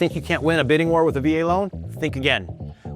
Think you can't win a bidding war with a VA loan? Think again.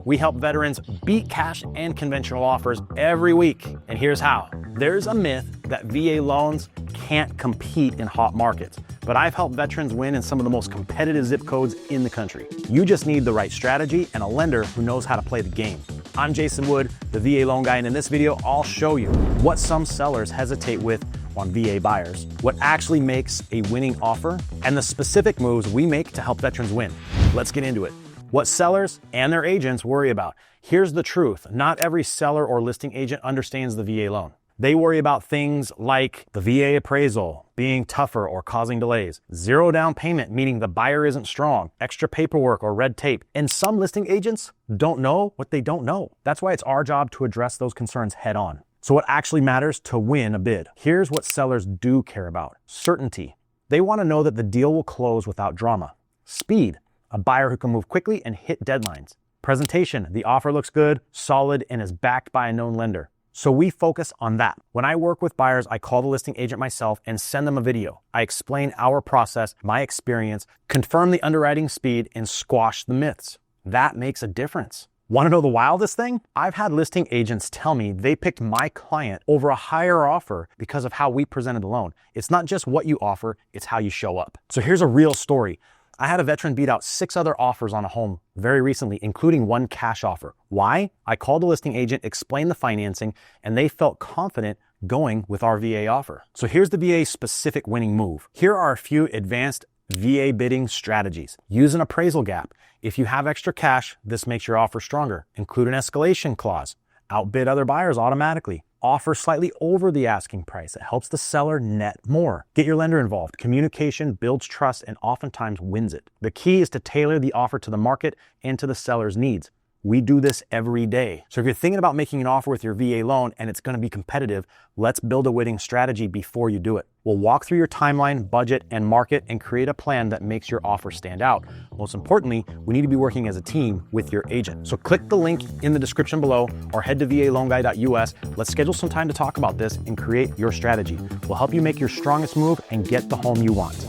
We help veterans beat cash and conventional offers every week, and here's how. There's a myth that VA loans can't compete in hot markets, but I've helped veterans win in some of the most competitive zip codes in the country. You just need the right strategy and a lender who knows how to play the game. I'm Jason Wood, the VA loan guy, and in this video, I'll show you what some sellers hesitate with on VA buyers, what actually makes a winning offer, and the specific moves we make to help veterans win. Let's get into it. What sellers and their agents worry about. Here's the truth. Not every seller or listing agent understands the VA loan. They worry about things like the VA appraisal being tougher or causing delays, zero down payment meaning the buyer isn't strong, extra paperwork or red tape. And some listing agents don't know what they don't know. That's why it's our job to address those concerns head on. So what actually matters to win a bid? Here's what sellers do care about. Certainty. They want to know that the deal will close without drama. Speed. A buyer who can move quickly and hit deadlines. Presentation. The offer looks good, solid, and is backed by a known lender. So we focus on that. When I work with buyers, I call the listing agent myself and send them a video. I explain our process, my experience, confirm the underwriting speed, and squash the myths. That makes a difference. Want to know the wildest thing? I've had listing agents tell me they picked my client over a higher offer because of how we presented the loan. It's not just what you offer, it's how you show up. So here's a real story. I had a veteran beat out 6 other offers on a home very recently, including one cash offer. Why? I called the listing agent, explained the financing, and they felt confident going with our VA offer. So here's the VA specific winning move. Here are a few advanced VA bidding strategies. Use an appraisal gap. If you have extra cash, this makes your offer stronger. Include an escalation clause. Outbid other buyers automatically. Offer slightly over the asking price. It helps the seller net more. Get your lender involved. Communication builds trust and oftentimes wins it. The key is to tailor the offer to the market and to the seller's needs. We do this every day. So if you're thinking about making an offer with your VA loan and it's going to be competitive, let's build a winning strategy before you do it. We'll walk through your timeline, budget, and market and create a plan that makes your offer stand out. Most importantly, we need to be working as a team with your agent. So click the link in the description below or head to valoanguy.us. Let's schedule some time to talk about this and create your strategy. We'll help you make your strongest move and get the home you want.